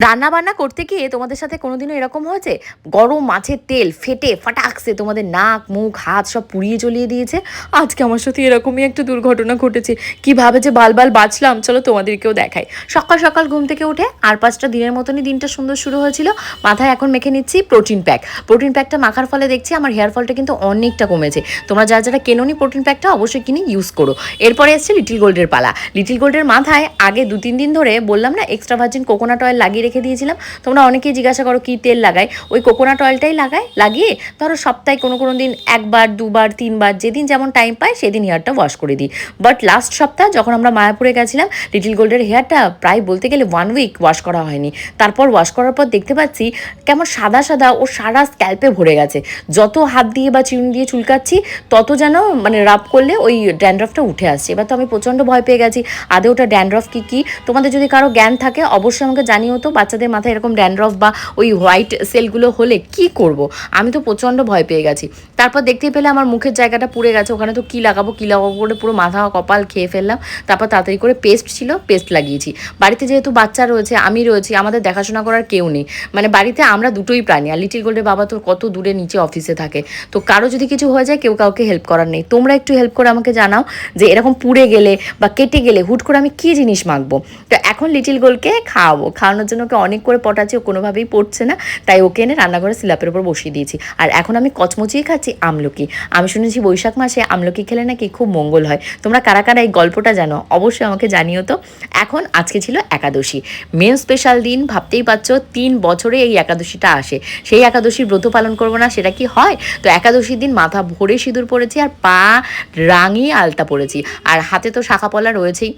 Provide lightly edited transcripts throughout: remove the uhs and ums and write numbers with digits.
রান্না বান্না করতে গিয়ে তোমাদের সাথে কোনোদিনও এরকম হয়েছে গরম মাছের তেল ফেটে ফাটাকছে তোমাদের নাক মুখ হাত সব পুড়িয়ে জ্বলিয়ে দিয়েছে? আজকে আমার সাথে এরকমই একটা দুর্ঘটনা ঘটেছে। কিভাবে যে বাল বাঁচলাম চলো তোমাদেরকেও দেখাই। সকাল সকাল ঘুম থেকে উঠে আর 5টা দিনের মতনই দিনটা সুন্দর শুরু হয়েছিল। মাথায় এখন মেখে নিচ্ছি প্রোটিন প্যাকটা মাখার ফলে দেখছি আমার হেয়ার ফলটা কিন্তু অনেকটা কমেছে। তোমরা যারা যারা কেনোনি প্রোটিন প্যাকটা অবশ্যই কিনে ইউজ করো। এরপরে এসছে লিটিল গোল্ডের পালা। লিটিল গোল্ডের মাথায় আগে 2-3 দিন ধরে বললাম না এক্সট্রা ভার্জিন কোকোনাট অয়েল লাগিয়ে রেখে দিয়েছিলাম। তোমরা অনেকেই জিজ্ঞাসা করো কি তেল লাগাই, ওই কোকোনাট অয়েলটাই লাগিয়ে ধরো সপ্তাহে কোনো দিন 1বার 2বার 3বার যেদিন যেমন টাইম পায় সেদিন হেয়ারটা ওয়াশ করে দিই। বাট লাস্ট সপ্তাহ যখন আমরা মায়াপুরে গেছিলাম লিটিল গোল্ডের হেয়ারটা প্রায় বলতে গেলে 1 উইক ওয়াশ করা হয়নি। তারপর ওয়াশ করার পর দেখতে পাচ্ছি কেমন সাদা সাদা ও সারা স্ক্যাল্পে ভরে গেছে। যত হাত দিয়ে বা চিরুনি দিয়ে চুলকাচ্ছি তত যেন মানে রাব করলে ওই ড্যান্ড্রফটা উঠে আসছে। এবার তো আমি প্রচণ্ড ভয় পেয়ে গেছি আদৌ ওটা ড্যান্ড্রফ কি তোমাদের যদি কারো জ্ঞান থাকে অবশ্যই আমাকে জানিও তো। বাচ্চাদের মাথায় এরকম ড্যান্ড্রফ বা ওই হোয়াইট সেলগুলো হলে কি করব? আমি তো প্রচণ্ড ভয় পেয়ে গেছি। তারপর দেখতেই পেলে আমার মুখের জায়গাটা পুড়ে গেছে। ওখানে তো কী লাগাবো করে পুরো মাথা কপাল খেয়ে ফেললাম। তারপর তাড়াতাড়ি করে পেস্ট ছিল পেস্ট লাগিয়েছি। বাড়িতে যেহেতু বাচ্চা রয়েছে আমি রয়েছি, আমাদের দেখাশোনা করার কেউ নেই। মানে বাড়িতে আমরা দুটোই প্রাণী। আর লিটিল গোল্ডের বাবা তো কত দূরে নিচে অফিসে থাকে, তো কারো যদি কিছু হয়ে যায় কেউ কাউকে হেল্প করার নেই। তোমরা একটু হেল্প করে আমাকে জানাও যে এরকম পুড়ে গেলে বা কেটে গেলে হুট করে আমি কী জিনিস মাখবো। তো এখন লিটিল গোল্ডকে খাওয়ানোর জন্য ওকে অনেক করে পটাচ্ছি, ও কোনোভাবেই পড়ছে না, তাই ওকে এনে রান্নাঘরে স্ল্যাপের উপর বসিয়ে দিয়েছি। আর এখন আমি কচমচিয়ে খাচ্ছি আমলকি। আমি শুনেছি বৈশাখ মাসে আমলকি খেলে নাকি খুব মঙ্গল হয়। তোমরা কারা কারা এই গল্পটা জানো অবশ্যই আমাকে জানিও তো। এখন আজকে ছিল একাদশী, মেন স্পেশাল দিন। ভাবতেই পারছো 3 বছরে এই একাদশীটা আসে। সেই একাদশীর ব্রত পালন করবো না সেটা কি হয়? তো একাদশীর দিন মাথা ভরে সিঁদুর পরেছি আর পা রাঙিয়ে আলতা পরেছি, আর হাতে তো শাখা পলা রয়েছেই।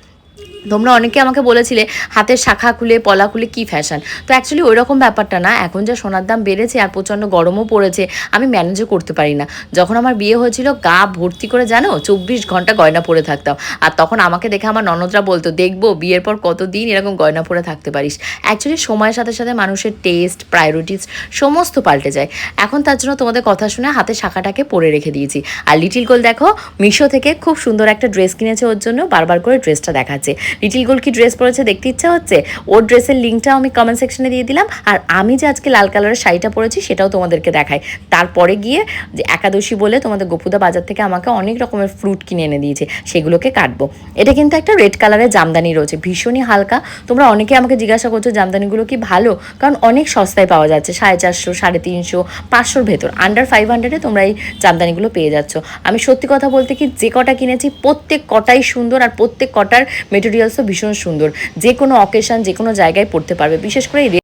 তোমরা অনেকে আমাকে বলেছিলে হাতের শাখা খুলে পলা খুলে কী ফ্যাশন। তো অ্যাকচুয়ালি ওই রকম ব্যাপারটা না। এখন যা সোনার দাম বেড়েছে আর প্রচণ্ড গরমও পড়েছে, আমি ম্যানেজও করতে পারি না। যখন আমার বিয়ে হয়েছিল গা ভর্তি করে জানো 24 ঘন্টা গয়না পরে থাকতাম। আর তখন আমাকে দেখে আমার ননদরা বলতো দেখবো বিয়ের পর কতদিন এরকম গয়না পরে থাকতে পারিস। অ্যাকচুয়ালি সময়ের সাথে সাথে মানুষের টেস্ট প্রায়োরিটিস সমস্ত পাল্টে যায়। এখন তার জন্য তোমাদের কথা শুনে হাতে শাখাটাকে পরে রেখে দিয়েছি। আর লিটিল গোল্ড দেখো মিশো থেকে খুব সুন্দর একটা ড্রেস কিনেছে ওর জন্য, বারবার করে ড্রেসটা দেখাচ্ছে। লিটিল গোল্ড কি ড্রেস পরেছে দেখতে ইচ্ছা হচ্ছে? ওর ড্রেসের লিঙ্কটাও আমি কমেন্ট সেকশনে দিয়ে দিলাম। আর আমি যে আজকে লাল কালারের শাড়িটা পরেছি সেটাও তোমাদেরকে দেখাই। তারপরে গিয়ে যে একাদশী বলে তোমাদের গোপুদা বাজার থেকে আমাকে অনেক রকমের ফ্রুট কিনে এনে দিয়েছে, সেগুলোকে কাটবো। এটা কিন্তু একটা রেড কালারের জামদানি রয়েছে, ভীষণই হালকা। তোমরা অনেকে আমাকে জিজ্ঞাসা করছো জামদানিগুলো কি ভালো, কারণ অনেক সস্তায় পাওয়া যাচ্ছে, 450, 350, 500 ভেতর। আন্ডার 500-এ তোমরা এই জামদানিগুলো পেয়ে যাচ্ছ। আমি সত্যি কথা বলতে কি যে কটা কিনেছি প্রত্যেক কটাই সুন্দর, আর প্রত্যেক কটার মেটেরিয়ালসও ভীষণ সুন্দর। যে কোনো অকেশন যে কোনো জায়গায় পড়তে পারবে, বিশেষ করে